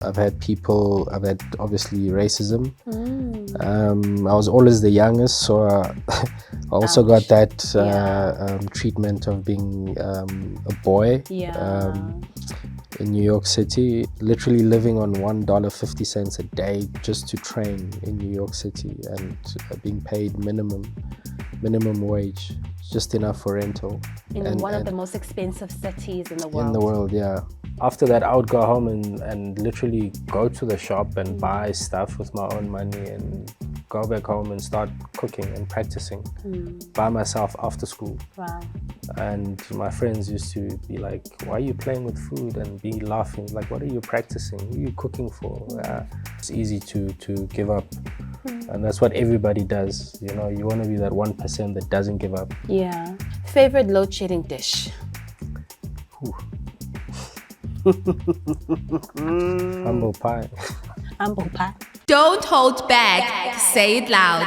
I've had obviously racism. I was always the youngest, so I also got that treatment of being a boy in New York City, literally living on $1.50 a day just to train in New York City, and being paid minimum wage, just enough for rental. In one of the most expensive cities in the world. In the world, yeah. After that, I would go home and literally go to the shop and buy stuff with my own money and go back home and start cooking and practicing by myself after school. Wow. And my friends used to be like, why are you playing with food? And be laughing, like, what are you practicing? Who are you cooking for? It's easy to give up. And that's what everybody does. You know, you want to be that 1% that doesn't give up. Yeah. Favorite load shedding dish? Humble pie. Humble pie. Don't hold back. Say it loud.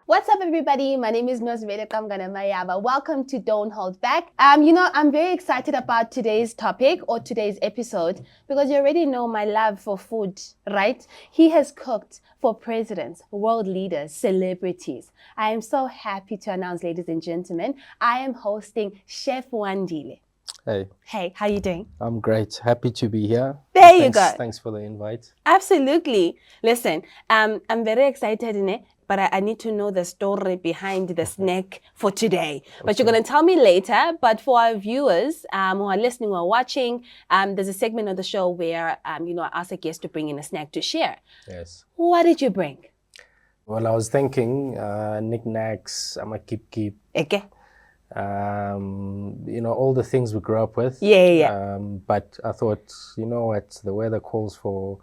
What's up, everybody? My name is Nozibele Qamngana Mayaba. Welcome to Don't Hold Back. I'm very excited about today's topic or today's episode because you already know my love for food, right? He has cooked for presidents, world leaders, celebrities. I am so happy to announce, ladies and gentlemen, I am hosting Chef Wandile. Hey. Hey, how you doing? I'm great. Happy to be here. You go. Thanks for the invite. Absolutely. Listen, I'm very excited, but I need to know the story behind the snack for today. But you're going to tell me later. But for our viewers who are listening or watching, there's a segment of the show where, I ask a guest to bring in a snack to share. Yes. What did you bring? Well, I was thinking knickknacks, I'm a keep. Okay. All the things we grew up with. Yeah. But I thought, you know what, the weather calls for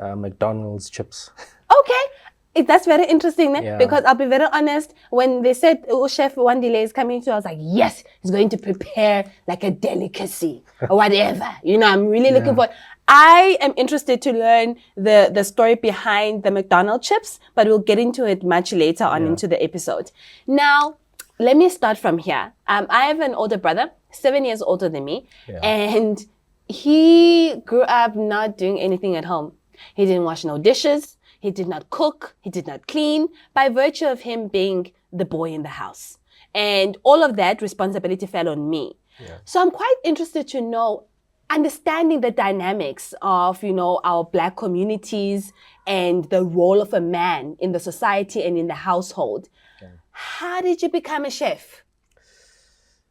McDonald's chips. Okay. That's very interesting, Yeah. Because I'll be very honest, when they said, Chef Wandile is coming to, I was like, yes, he's going to prepare like a delicacy or whatever. I'm really looking for. I am interested to learn the story behind the McDonald's chips, but we'll get into it much later on into the episode. Now, let me start from here. I have an older brother, 7 years older than me, and he grew up not doing anything at home. He didn't wash no dishes. He did not cook. He did not clean, by virtue of him being the boy in the house. And all of that responsibility fell on me. Yeah. So I'm quite interested to know, understanding the dynamics of, our Black communities and the role of a man in the society and in the household. Yeah. How did you become a chef?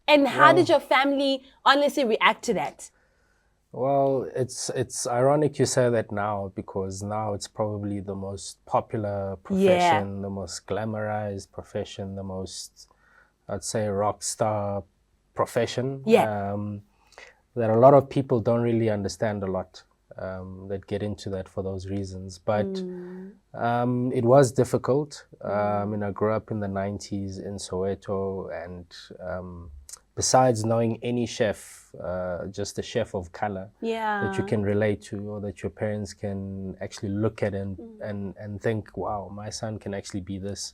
And how did your family honestly react to that? Well, it's ironic you say that now, because now it's probably the most popular profession, the most glamorized profession, the most, I'd say, rock star profession. Yeah. That a lot of people don't really understand a lot, that get into that for those reasons. But it was difficult. I grew up in the 90s in Soweto, and besides knowing any chef, just a chef of color that you can relate to, or that your parents can actually look at and think, wow, my son can actually be this.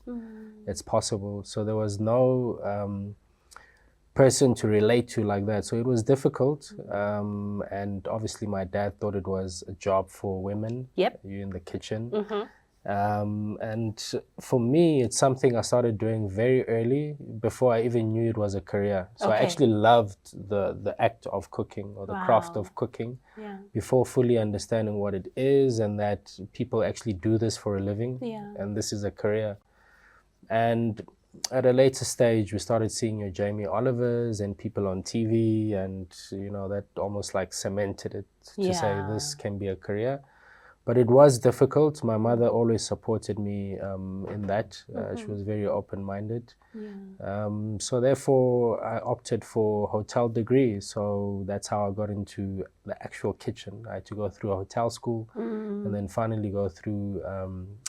It's possible. So there was no person to relate to like that. So it was difficult. And obviously my dad thought it was a job for women. Yep. You in the kitchen. And for me, it's something I started doing very early, before I even knew it was a career. So I actually loved the act of cooking, or the craft of cooking, before fully understanding what it is, and that people actually do this for a living, and this is a career. And at a later stage, we started seeing your Jamie Olivers and people on TV, and that almost like cemented it to say this can be a career. But it was difficult. My mother always supported me in that. She was very open-minded. So therefore, I opted for hotel degree. So that's how I got into the actual kitchen. I had to go through a hotel school, and then finally go through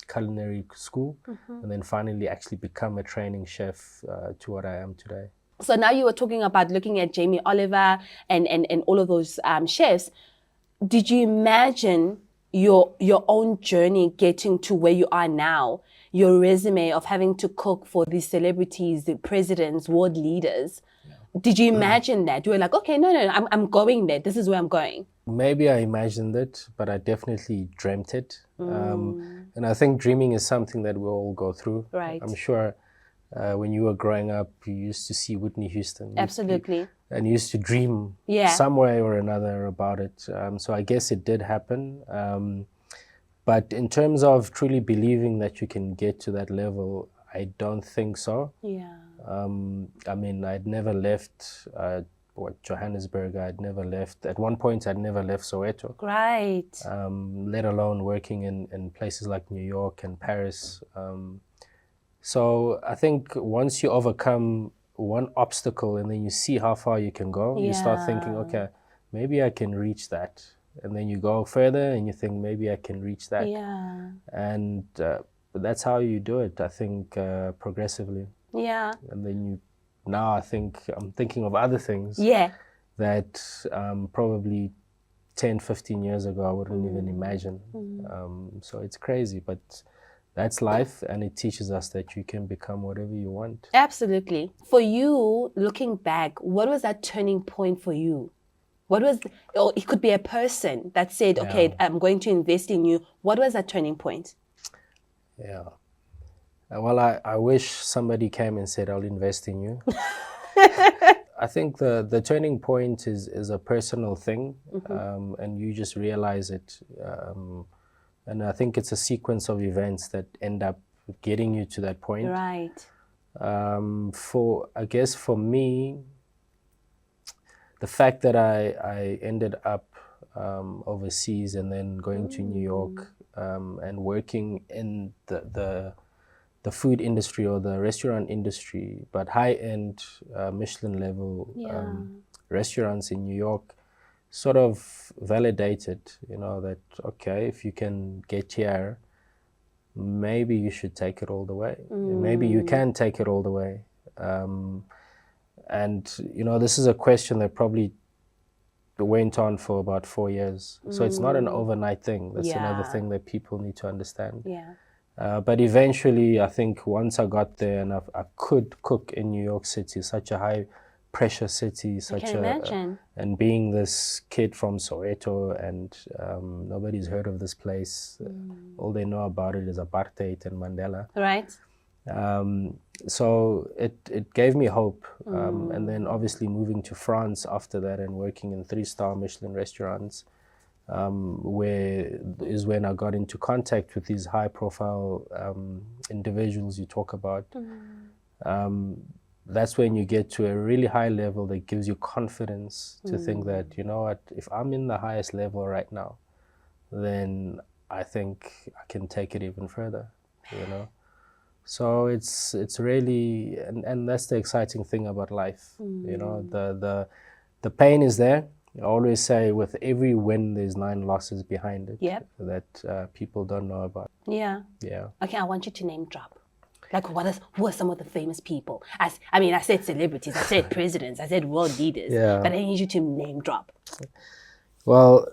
culinary school, and then finally actually become a training chef to what I am today. So now you were talking about looking at Jamie Oliver and all of those chefs. Did you imagine your own journey getting to where you are now, your resume of having to cook for these celebrities, the presidents, world leaders? Did you imagine that? You were like, okay, no, I'm going there. This is where I'm going. Maybe I imagined it, but I definitely dreamt it. And I think dreaming is something that we all go through. Right. I'm sure when you were growing up, you used to see Whitney Houston. Absolutely. And you used to dream Yeah. some way or another about it. So I guess it did happen. But in terms of truly believing that you can get to that level, I don't think so. Yeah. I mean, I'd never left Johannesburg. I'd never left. At one point, I'd never left Soweto. Right. Let alone working in places like New York and Paris. So I think once you overcome one obstacle and then you see how far you can go, you start thinking, okay, maybe I can reach that. And then you go further and you think, maybe I can reach that. Yeah. And that's how you do it, I think, progressively. Yeah. And then now I think I'm thinking of other things that probably 10, 15 years ago I wouldn't even imagine. So it's crazy, but that's life, and it teaches us that you can become whatever you want. Absolutely. For you, looking back, what was that turning point for you? What was, or it could be a person that said, okay, I'm going to invest in you. What was that turning point? Yeah. Well, I wish somebody came and said, I'll invest in you. I think the turning point is a personal thing, and you just realize it. And I think it's a sequence of events that end up getting you to that point. Right. I guess for me, the fact that I ended up overseas and then going to New York and working in the food industry or the restaurant industry, but high-end Michelin level restaurants in New York, sort of validated, that, okay, if you can get here, maybe you should take it all the way. Maybe you can take it all the way. And, this is a question that probably went on for about 4 years. So it's not an overnight thing. That's another thing that people need to understand. Yeah. But eventually, I think once I got there and I could cook in New York City, such a high pressure city, and being this kid from Soweto, and nobody's heard of this place. All they know about it is apartheid and Mandela. Right. So it gave me hope. And then obviously moving to France after that and working in 3-star Michelin restaurants, when I got into contact with these high-profile individuals you talk about. That's when you get to a really high level that gives you confidence to think that, you know what, if I'm in the highest level right now, then I think I can take it even further, So it's really, and that's the exciting thing about life, the pain is there. I always say with every win, there's 9 losses behind it that people don't know about. Yeah. Yeah. Okay, I want you to name drop. Like, who are some of the famous people? I said celebrities, I said presidents, I said world leaders, but I need you to name drop. Well,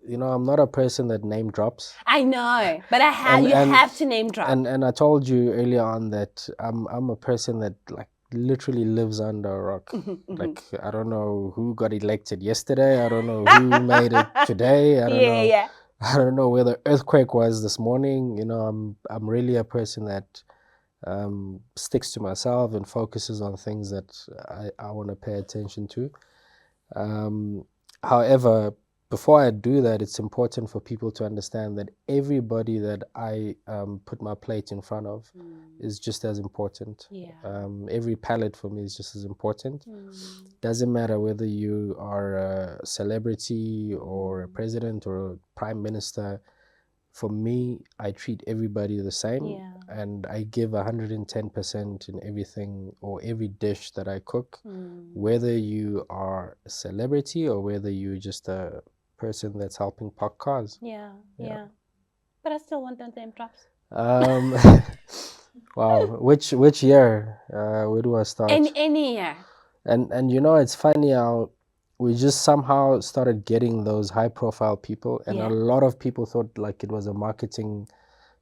I'm not a person that name drops. I know, but you have to name drop. And I told you earlier on that I'm a person that literally lives under a rock. I don't know who got elected yesterday. I don't know who made it today. I don't know. Yeah. I don't know where the earthquake was this morning. I'm really a person that sticks to myself and focuses on things that I want to pay attention to. However, before I do that, it's important for people to understand that everybody that I put my plate in front of is just as important. Every palate for me is just as important. Doesn't matter whether you are a celebrity or a president or a prime minister. For me, I treat everybody the same, and I give 110% in everything or every dish that I cook, whether you are a celebrity or whether you're just a person that's helping park cars. Yeah. But I still want them to name drops. Wow, which year? Where do I start? Any year. And it's funny how we just somehow started getting those high-profile people, and a lot of people thought like it was a marketing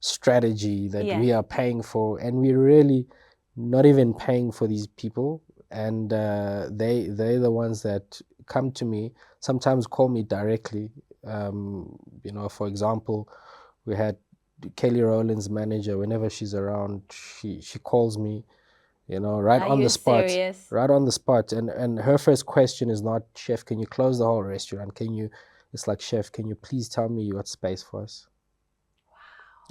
strategy that we are paying for, and we're really not even paying for these people. And they're the ones that come to me sometimes call me directly. For example, we had Kelly Rowland's manager. Whenever she's around, she calls me, right Are on you the spot. serious? Right on the spot. And her first question is not, "Chef, can you close the whole restaurant? It's like, "Chef, can you please tell me you got space for us?"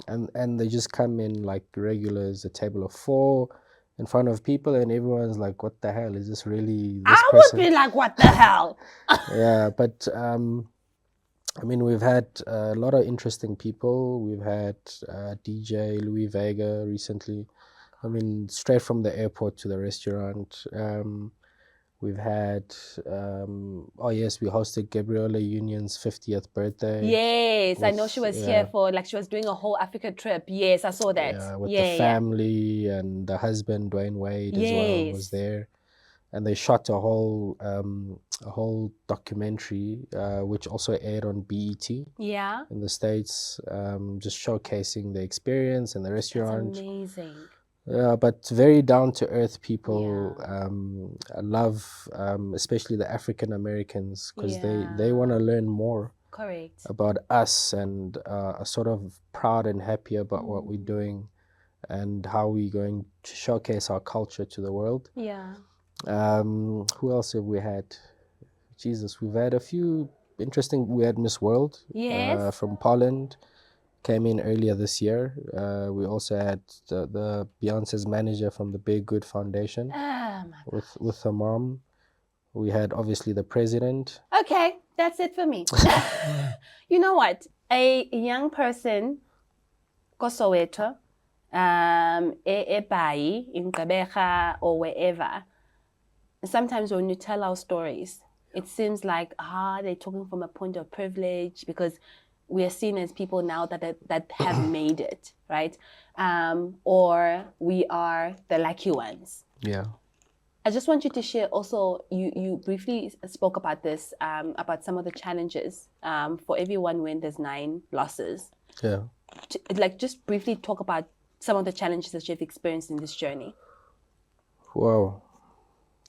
And they just come in like regulars, a table of 4 in front of people, and everyone's like, "What the hell is this really this I person?" would be like, what the hell? Yeah, but we've had a lot of interesting people. We've had DJ Louis Vega recently. Straight from the airport to the restaurant. We've had, we hosted Gabriella Union's 50th birthday. Yes, I know she was here for, like, she was doing a whole Africa trip. Yes, I saw that. Yeah, with the family and the husband, Dwayne Wade, as well, was there. And they shot a whole documentary, which also aired on BET Yeah. in the States, just showcasing the experience and the restaurant. That's amazing. Yeah, but very down to earth people. I love, especially the African Americans, because they want to learn more. Correct. About us, and are sort of proud and happy about what we're doing, and how we're going to showcase our culture to the world. Yeah. Who else have we had? Jesus, we've had a few interesting. We had Miss World, Yes. from Poland, came in earlier this year. We also had the Beyonce's manager from the Big Good Foundation, with her mom. We had obviously the president. Okay, that's it for me. You know what? A young person, go Soweto, eBhayi, in Gqeberha, or wherever. Sometimes when you tell our stories, it seems like they're talking from a point of privilege, because we are seen as people now that have made it, right? Or we are the lucky ones. Yeah. I just want you to share also, you briefly spoke about this, about some of the challenges for everyone when there's 9 losses. Yeah. Just briefly talk about some of the challenges that you've experienced in this journey. Wow.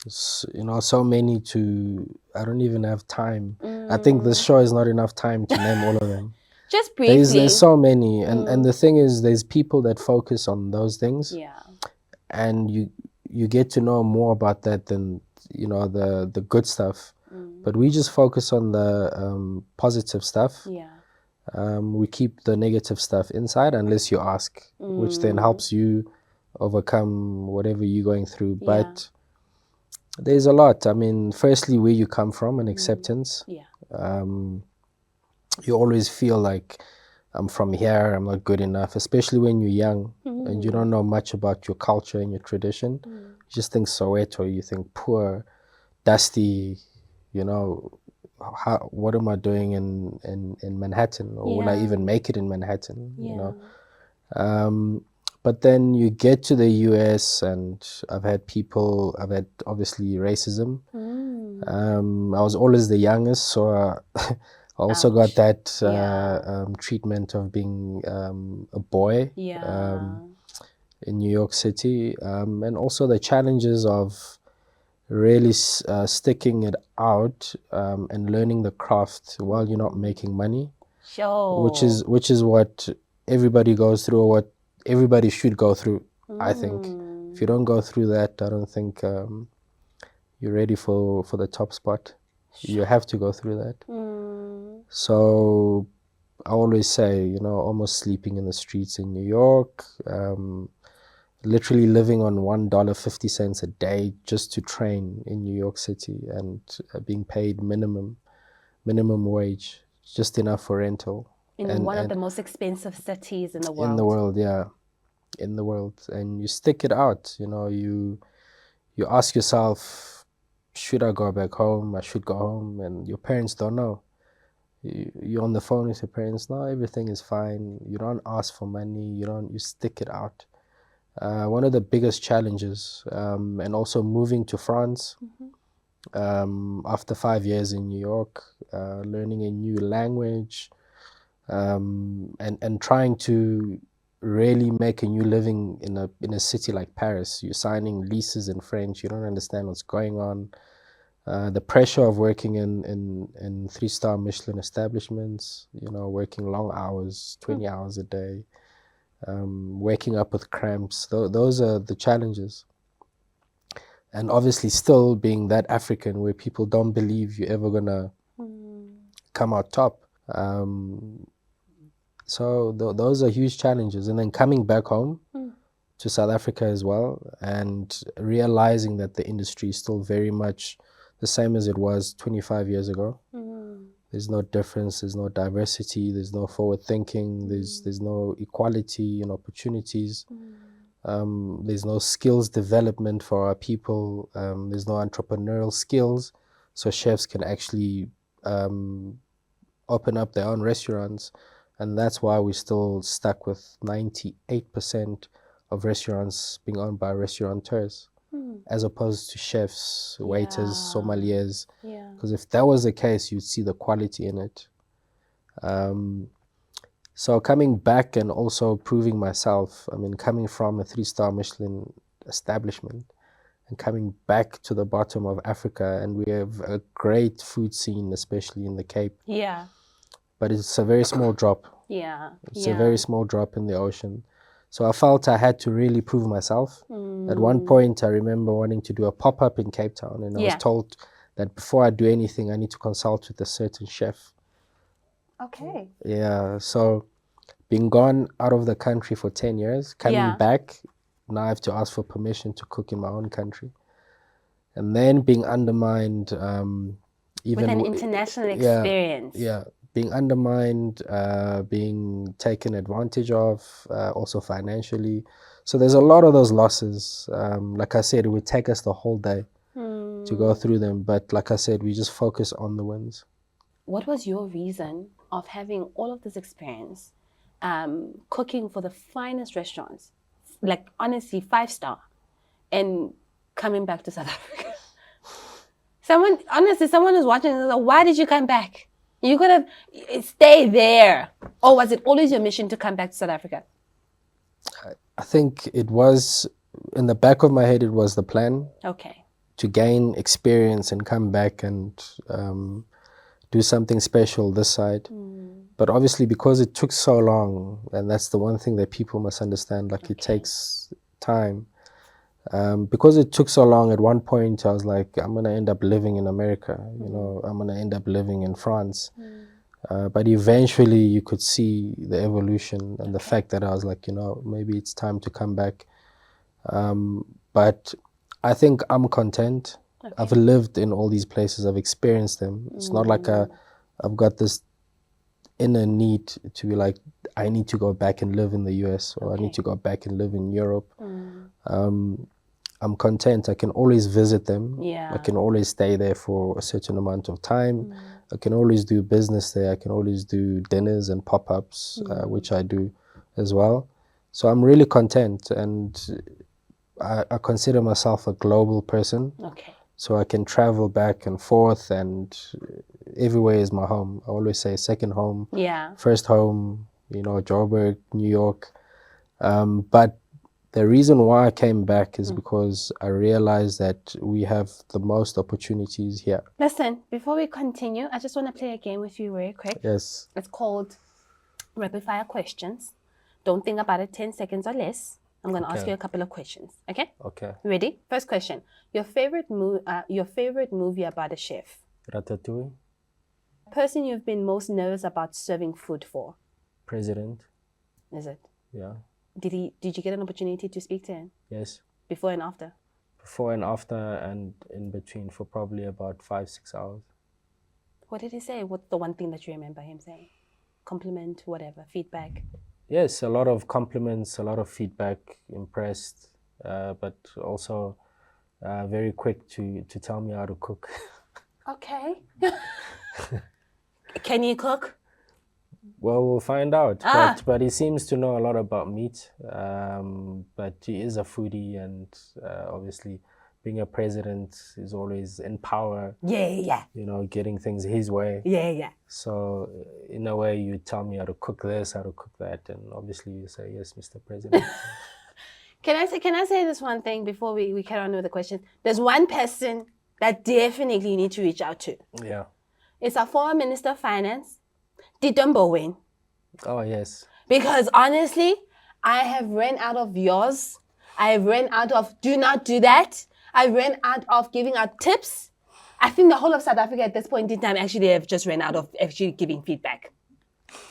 So many I don't even have time. I think this show is not enough time to name all of them. Just briefly. There's so many. And the thing is, there's people that focus on those things. Yeah. And you get to know more about that than, the good stuff. But we just focus on the positive stuff. Yeah. We keep the negative stuff inside unless you ask, which then helps you overcome whatever you're going through. But there's a lot. Firstly, where you come from and acceptance. Yeah. You always feel like, I'm from here, I'm not good enough, especially when you're young and you don't know much about your culture and your tradition. You just think Soweto, you think poor, dusty, what am I doing in Manhattan? Or will I even make it in Manhattan? But then you get to the US, and I've had obviously racism. I was always the youngest, so I also got that treatment of being a boy in New York City, and also the challenges of really sticking it out and learning the craft while you're not making money. Sure. Which is what everybody goes through, or what everybody should go through. I think if you don't go through that, I don't think you're ready for the top spot. Sure. You have to go through that. So I always say, almost sleeping in the streets in New York, literally living on $1.50 a day just to train in New York City, and being paid minimum wage, just enough for rental. In one of the most expensive cities in the world. In the world, yeah. In the world. And you stick it out, you ask yourself, should I go back home? I should go home. And your parents don't know. You're on the phone with your parents. No, everything is fine. You don't ask for money. You stick it out. One of the biggest challenges, and also moving to France after 5 years in New York, learning a new language, and trying to really make a new living in a city like Paris. You're signing leases in French. You don't understand what's going on. The pressure of working in 3-star Michelin establishments, you know, working long hours, 20 hours a day, waking up with cramps. Those are the challenges. And obviously still being that African where people don't believe you're ever going to come out top. So those are huge challenges. And then coming back home to South Africa as well, and realizing that the industry is still very much the same as it was 25 years ago. There's no difference, there's no diversity, there's no forward thinking, there's no equality and opportunities. There's no skills development for our people. There's no entrepreneurial skills, so chefs can actually open up their own restaurants. And that's why we're still stuck with 98% of restaurants being owned by restaurateurs, as opposed to chefs, waiters, sommeliers. Because if that was the case, you'd see the quality in it. So coming back and also proving myself, I mean, coming from a 3-star Michelin establishment and coming back to the bottom of Africa, and we have a great food scene, especially in the Cape. Yeah. But it's a very small drop. Yeah. It's a very small drop in the ocean. So I felt I had to really prove myself. At one point, I remember wanting to do a pop-up in Cape Town, and I was told that before I do anything, I need to consult with a certain chef. Okay. Yeah, so being gone out of the country for 10 years, coming back, now I have to ask for permission to cook in my own country. And then being undermined, even with an international experience. Yeah, being undermined, being taken advantage of, also financially. So there's a lot of those losses. Like I said, it would take us the whole day to go through them. But like I said, we just focus on the wins. What was your reason of having all of this experience, cooking for the finest restaurants, like honestly 5-star, and coming back to South Africa? Someone is watching and like, why did you come back? You could have stayed there. Or was it always your mission to come back to South Africa? I think it was, in the back of my head, it was the plan. Okay. To gain experience and come back and do something special this side. But obviously, because it took so long, and that's the one thing that people must understand, like it takes time. Because it took so long, at one point I was like, I'm going to end up living in America, you know, I'm going to end up living in France. But eventually you could see the evolution and the fact that I was like, you know, maybe it's time to come back. But I think I'm content. I've lived in all these places, I've experienced them. It's not like I've got this inner need to be like, I need to go back and live in the US, or I need to go back and live in Europe. I'm content. I can always visit them. I can always stay there for a certain amount of time. I can always do business there. I can always do dinners and pop-ups, which I do as well. So I'm really content, and I consider myself a global person. So I can travel back and forth, and everywhere is my home. I always say second home, first home, you know, Joburg, New York. But the reason why I came back is because I realized that we have the most opportunities here. Listen, before we continue, I just want to play a game with you very quick. Yes. It's called Rapid Fire Questions. Don't think about it 10 seconds or less. I'm going to ask you a couple of questions. Okay? Okay. Ready? First question. Your favorite movie about a chef? Ratatouille. Person you've been most nervous about serving food for? President. Is it? Yeah. Did you get an opportunity to speak to him? Yes. Before and after? Before and after, and in between, for probably about 5-6 hours. What did he say? What's the one thing that you remember him saying? Compliment, whatever, feedback? Yes, a lot of compliments, a lot of feedback, impressed, but also very quick to tell me how to cook. Okay. Can you cook? Well, we'll find out. But he seems to know a lot about meat. But he is a foodie, and obviously being a president is always in power. Yeah. You know, getting things his way. Yeah. So in a way, you tell me how to cook this, how to cook that, and obviously you say, yes, Mr. President. Can I say this one thing before we carry on with the questions? There's one person that definitely you need to reach out to. Yeah. It's our former Minister of Finance, Titombo Wayne. Oh, yes. Because honestly, I have ran out of yours. I have ran out of do not do that. I ran out of giving out tips. I think the whole of South Africa at this point in time actually have just ran out of actually giving feedback.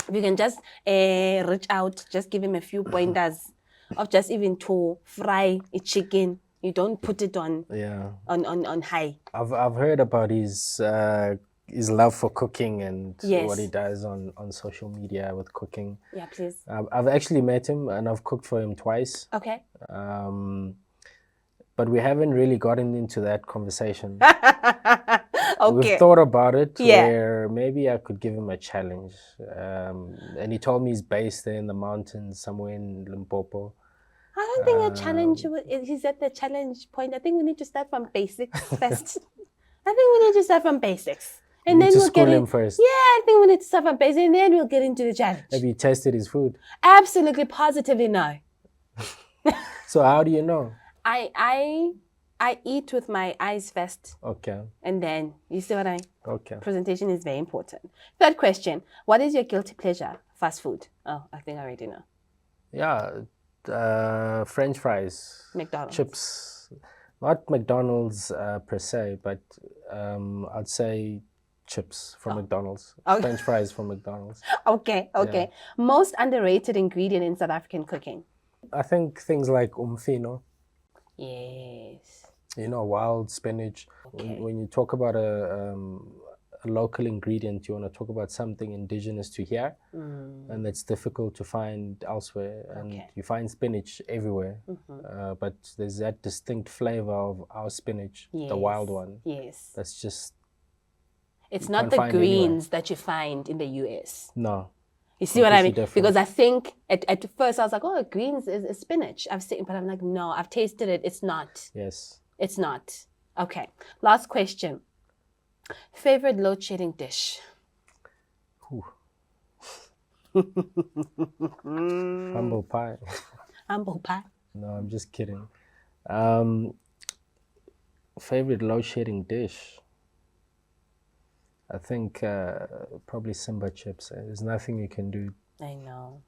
If you can just reach out, just give him a few pointers of just even to fry a chicken. You don't put it on high. I've heard about his love for cooking and Yes. what he does on social media with cooking. Yeah, please. I've actually met him and I've cooked for him twice. Okay. But we haven't really gotten into that conversation. Okay. We've thought about it, Yeah. where maybe I could give him a challenge. And he told me he's based there in the mountains, somewhere in Limpopo. I don't think a challenge is at the challenge point. I think we need to start from basics first. I think we need to start from basics. And You then need to we'll school get him first. Yeah, I think we need to start from basics and then we'll get into the challenge. Have you tested his food? Absolutely, positively no. So how do you know? I eat with my eyes first. Okay. And then, you see what I mean? Okay. Presentation is very important. Third question, what is your guilty pleasure? Fast food. Oh, I think I already know. Yeah. French fries. McDonald's. Chips. Not McDonald's per se, but I'd say chips from McDonald's. Oh. French fries from McDonald's. Okay. Most underrated ingredient in South African cooking? I think things like umfino, Yes. wild spinach. Okay. When you talk about a local ingredient, you want to talk about something indigenous to here, and that's difficult to find elsewhere. And Okay. you find spinach everywhere, but there's that distinct flavor of our spinach, the wild one. Yes. That's just It's you not can't the find anywhere. greens that you find in the US. No. You see what I mean? Completely different. Because I think at first I was like, oh, greens is spinach. I've seen, but I'm like, no, I've tasted it. It's not. Yes. It's not. Okay. Last question. Favorite load shedding dish? Humble pie. Humble pie. No, I'm just kidding. Favorite load shedding dish? I think probably Simba chips. There's nothing you can do. I know.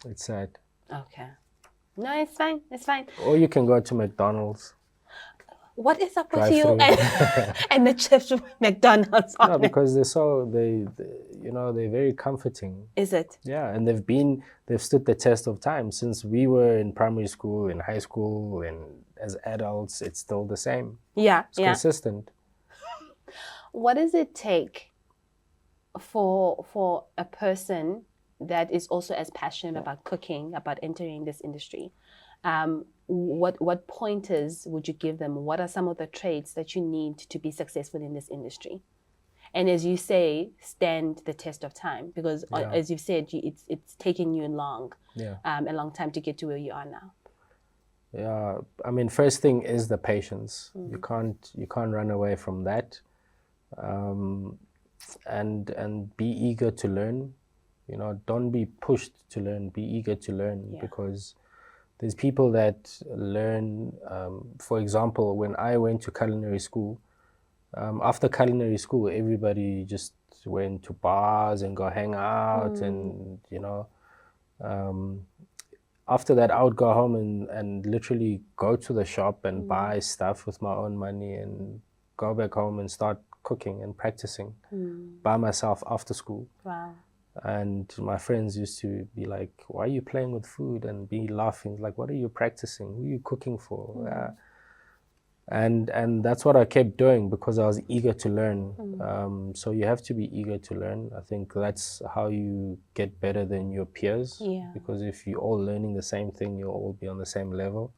It's sad. Okay. No, it's fine. It's fine. Or you can go to McDonald's. What is up with Drive you through. and the chips from McDonald's? No, because they're very comforting. Is it? Yeah, and they've stood the test of time since we were in primary school, in high school, and as adults, it's still the same. Yeah. It's consistent. What does it take for a person that is also as passionate about cooking, about entering this industry? What pointers would you give them? What are some of the traits that you need to be successful in this industry? And as you say, stand the test of time, because as you've said, it's taken you a long time to get to where you are now. Yeah, I mean, first thing is the patience. You can't run away from that, and be eager to learn. Don't be pushed to learn. Be eager to learn, because there's people that learn. For example, when I went to culinary school, after culinary school, everybody just went to bars and go hang out, and after that, I would go home and literally go to the shop and buy stuff with my own money and go back home and start cooking and practicing by myself after school. Wow. And my friends used to be like, why are you playing with food? And be laughing, like, what are you practicing? Who are you cooking for? And that's what I kept doing, because I was eager to learn. So you have to be eager to learn. I think that's how you get better than your peers. Yeah. Because if you're all learning the same thing, you'll all be on the same level.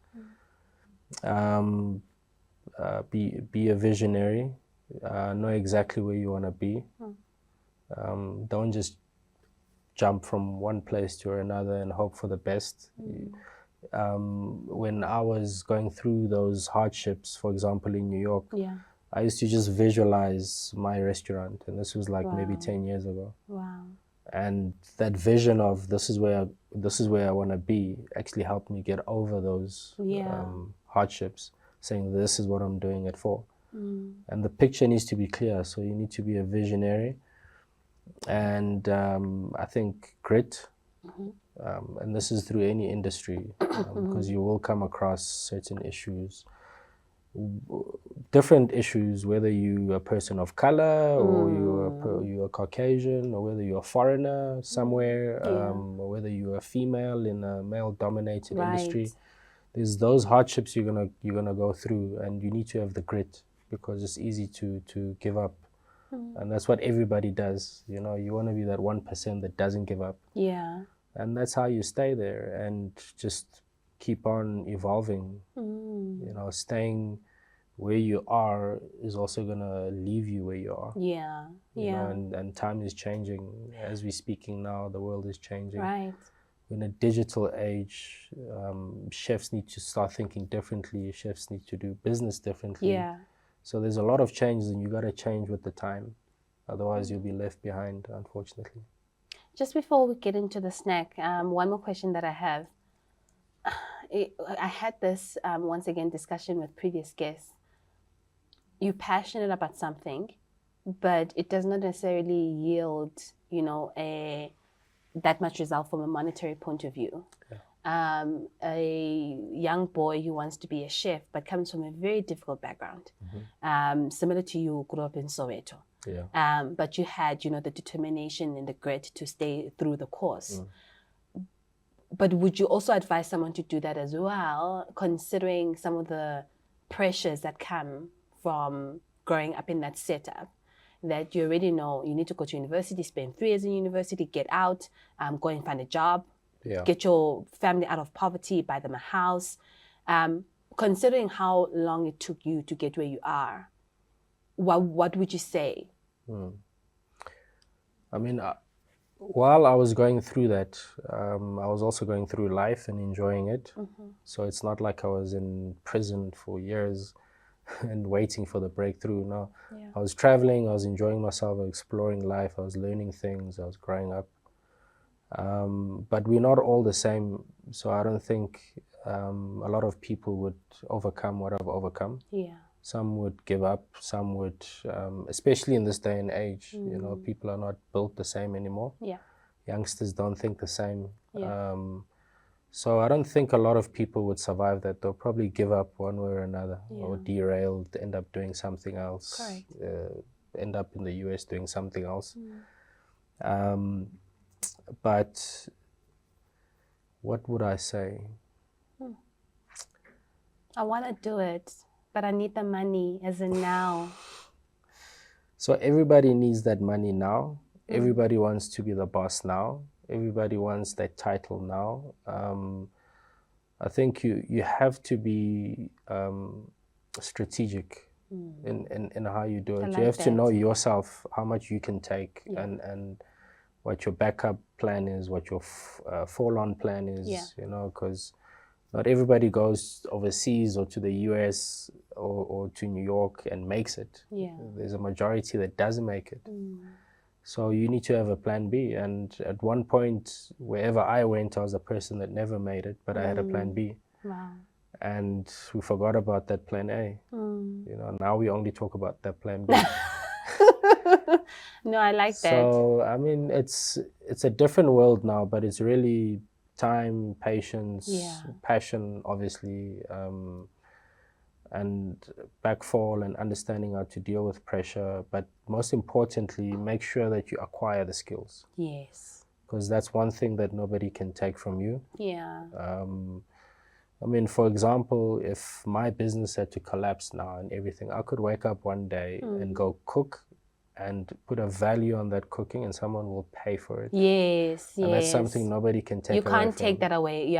Be a visionary. Know exactly where you want to be. Don't just jump from one place to another and hope for the best. When I was going through those hardships, for example, in New York, I used to just visualize my restaurant, and this was like maybe 10 years ago. Wow. And that vision of this is where I want to be actually helped me get over those hardships, saying this is what I'm doing it for. And the picture needs to be clear, so you need to be a visionary. And I think grit, and this is through any industry, because you will come across certain issues, different issues, whether you're a person of color or you're a Caucasian, or whether you're a foreigner somewhere, or whether you're a female in a male-dominated industry. There's those hardships you're gonna go through, and you need to have the grit, because it's easy to give up. And that's what everybody does. You know, you want to be that 1% that doesn't give up. Yeah. And that's how you stay there and just keep on evolving. You know, staying where you are is also going to leave you where you are. Yeah. You know, and time is changing. As we're speaking now, the world is changing. Right. In a digital age, chefs need to start thinking differently. Chefs need to do business differently. Yeah. So there's a lot of changes, and you got to change with the time. Otherwise, you'll be left behind, unfortunately. Just before we get into the snack, one more question that I have. I had this, once again, discussion with previous guests. You're passionate about something, but it does not necessarily yield, you know, that much result from a monetary point of view. A young boy who wants to be a chef but comes from a very difficult background, similar to you, grew up in Soweto. But you had, you know, the determination and the grit to stay through the course. But would you also advise someone to do that as well, considering some of the pressures that come from growing up in that setup? That you already know you need to go to university, spend 3 years in university, get out, go and find a job, get your family out of poverty, buy them a house. Considering how long it took you to get where you are, what would you say? I mean, while I was going through that, I was also going through life and enjoying it. So it's not like I was in prison for years and waiting for the breakthrough. No, I was traveling, I was enjoying myself, I was exploring life, I was learning things, I was growing up. But we're not all the same, so I don't think a lot of people would overcome what I've overcome. Some would give up, some would, especially in this day and age, you know, people are not built the same anymore. Youngsters don't think the same. So I don't think a lot of people would survive that. They'll probably give up one way or another, or derail, end up doing something else, end up in the US doing something else. But what would I say? I want to do it, but I need the money as in now. So everybody needs that money now. Everybody wants to be the boss now. Everybody wants that title now. I think you have to be strategic in how you do it. You have to know yourself, how much you can take, and what your backup plan is, what your fall-on plan is, you know, because not everybody goes overseas or to the US or to New York and makes it. There's a majority that doesn't make it. So you need to have a plan B. And at one point, wherever I went, I was a person that never made it, but I had a plan B. And we forgot about that plan A. You know, now we only talk about that plan B. No, I like that. So, I mean, it's a different world now, but it's really time, patience, passion, obviously, and backfall and understanding how to deal with pressure. But most importantly, make sure that you acquire the skills. Because that's one thing that nobody can take from you. I mean, for example, if my business had to collapse now and everything, I could wake up one day and go cook and put a value on that cooking, and someone will pay for it. And that's something nobody can take away. You can't take that away.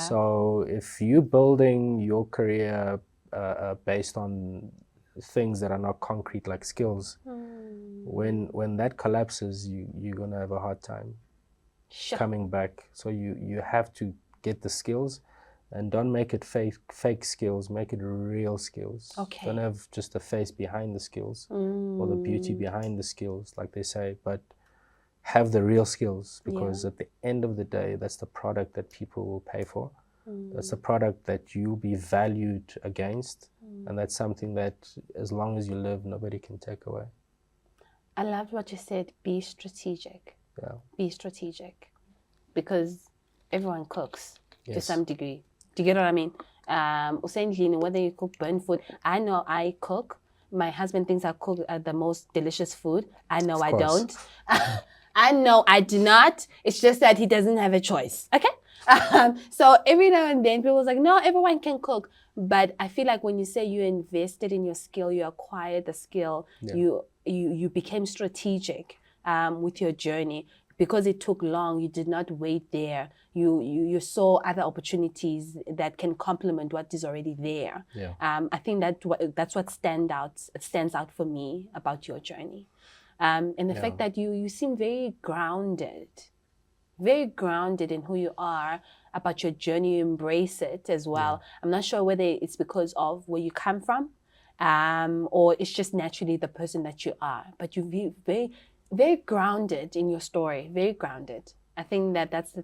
So if you're building your career based on things that are not concrete, like skills, when that collapses, you're gonna have a hard time coming back. So you have to get the skills. And don't make it fake skills, make it real skills. Don't have just the face behind the skills or the beauty behind the skills, like they say, but have the real skills, because at the end of the day, that's the product that people will pay for. That's the product that you'll be valued against. And that's something that, as long as you live, nobody can take away. I loved what you said. Be strategic. Yeah. Be strategic, because everyone cooks to Yes. some degree. Do you get what I mean? Essentially, whether you cook burnt food, I know I cook. My husband thinks I cook the most delicious food. I know I don't. I know I do not. It's just that he doesn't have a choice. Okay? So every now and then, people's like, no, everyone can cook. But I feel like when you say you invested in your skill, you acquired the skill, you became strategic with your journey. Because it took long, you did not wait there. You saw other opportunities that can complement what is already there. Yeah. I think that's what stands out for me about your journey. And the fact that you seem very grounded in who you are, about your journey. You embrace it as well. I'm not sure whether it's because of where you come from, or it's just naturally the person that you are. But you're very, very grounded in your story. Very grounded. I think that's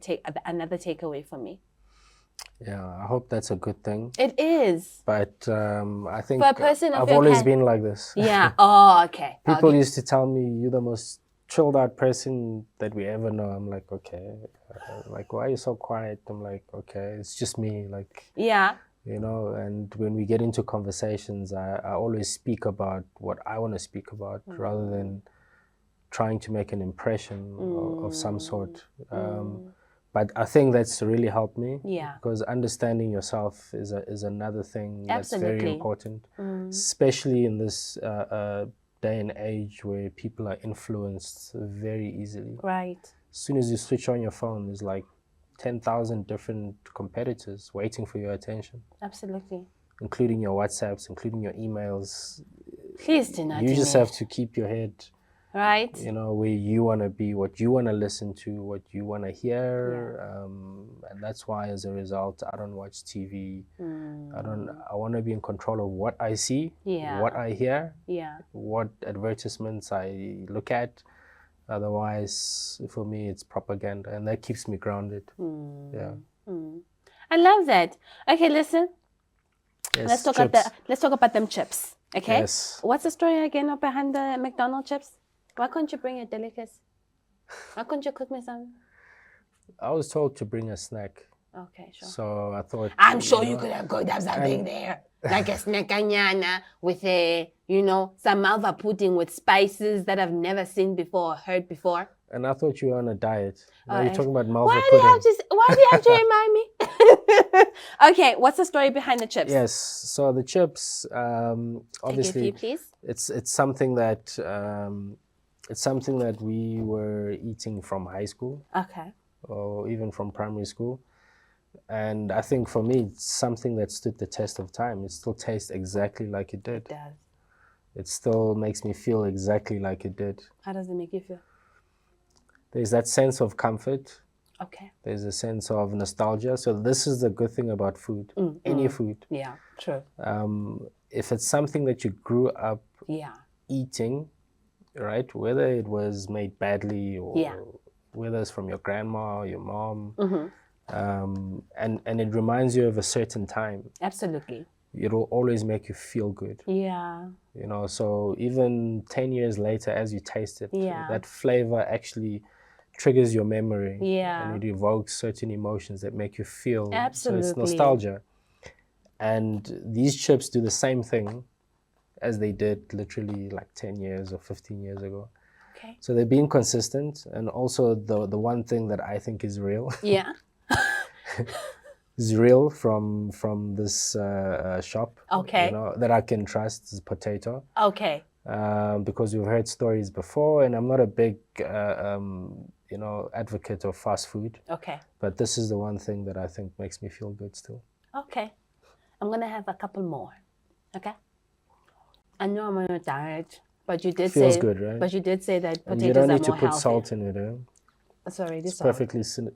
another takeaway for me. Yeah, I hope that's a good thing. It is. But I think For a person of I've your always been like this. Yeah. Oh, okay. People used to tell me, you're the most chilled out person that we ever know. I'm like, okay. Like, why are you so quiet? I'm like, okay, it's just me. Like, yeah. You know, and when we get into conversations, I always speak about what I want to speak about rather than trying to make an impression of some sort. But I think that's really helped me. Yeah. Because understanding yourself is another thing that's Absolutely. very important, especially in this day and age where people are influenced very easily. Right. As soon as you switch on your phone, there's like 10,000 different competitors waiting for your attention. Absolutely. Including your WhatsApps, including your emails. Please do not. You just have to keep your head, right, you know, where you want to be, what you want to listen to, what you want to hear. And that's why, as a result, I don't watch TV. I want to be in control of what I see, what I hear, what advertisements I look at. Otherwise, for me, it's propaganda, and that keeps me grounded. I love that. Okay, listen. Yes, let's talk about them chips. Okay. Yes. What's the story again behind the McDonald's chips? Why couldn't you bring a delicacy? Why couldn't you cook me something? I was told to bring a snack. Okay, sure. So I thought, I'm sure you could have cooked up something there. Like a snackanyana with some malva pudding with spices that I've never seen before or heard before. And I thought you were on a diet. Now you're talking about malva pudding. Why do you have to remind me? Okay, what's the story behind the chips? Yes, so the chips, obviously, take a few, please. It's something that we were eating from high school. Okay. Or even from primary school. And I think for me, it's something that stood the test of time. It still tastes exactly like it did. It does. It still makes me feel exactly like it did. How does it make you feel? There's that sense of comfort. Okay. There's a sense of nostalgia. So this is the good thing about food. Any food. Yeah, true. If it's something that you grew up eating, right? Whether it was made badly or whether it's from your grandma or your mom, and it reminds you of a certain time. Absolutely. It'll always make you feel good. Yeah. You know, so even 10 years later, as you taste it, that flavor actually triggers your memory. Yeah. And it evokes certain emotions that make you feel. Absolutely. So it's nostalgia. And these chips do the same thing as they did literally like 10 years or 15 years ago. Okay. So they're being consistent. And also the one thing that I think is real. Yeah. is real from this shop. Okay. You know, that I can trust is potato. Okay. Because we've heard stories before, and I'm not a big, advocate of fast food. Okay. But this is the one thing that I think makes me feel good still. Okay. I'm going to have a couple more. Okay? I know I'm on a diet, but you did Feels good, right? But you did say that potatoes are more healthy. You don't need to put salt in it, eh? It's already it's salt. Perfectly seasoned.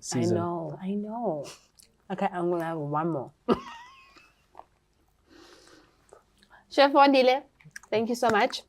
I know. Okay, I'm going to have one more. Chef Wandile, thank you so much.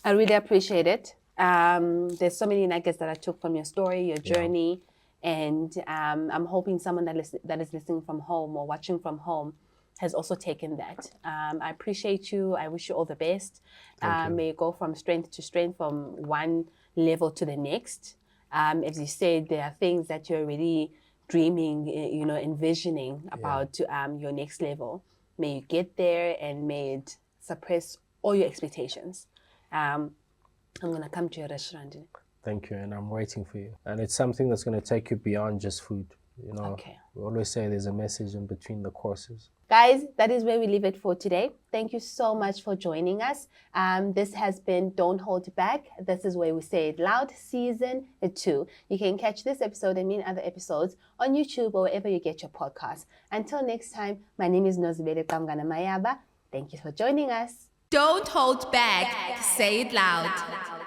I really appreciate it. There's so many nuggets that I took from your story, your journey, and I'm hoping someone that is listening from home or watching from home has also taken that. I appreciate you. I wish you all the best. May you go from strength to strength, from one level to the next. As you said, there are things that you're already dreaming, envisioning about your next level. May you get there, and may it suppress all your expectations. I'm going to come to your restaurant. Thank you, and I'm waiting for you. And it's something that's going to take you beyond just food. Okay. We always say there's a message in between the courses. Guys, that is where we leave it for today. Thank you so much for joining us. This has been Don't Hold Back. This is where we say it loud, season 2. You can catch this episode and many other episodes on YouTube or wherever you get your podcasts. Until next time, my name is Nozibele Qamngana Mayaba. Thank you for joining us. Don't hold back. Say it loud.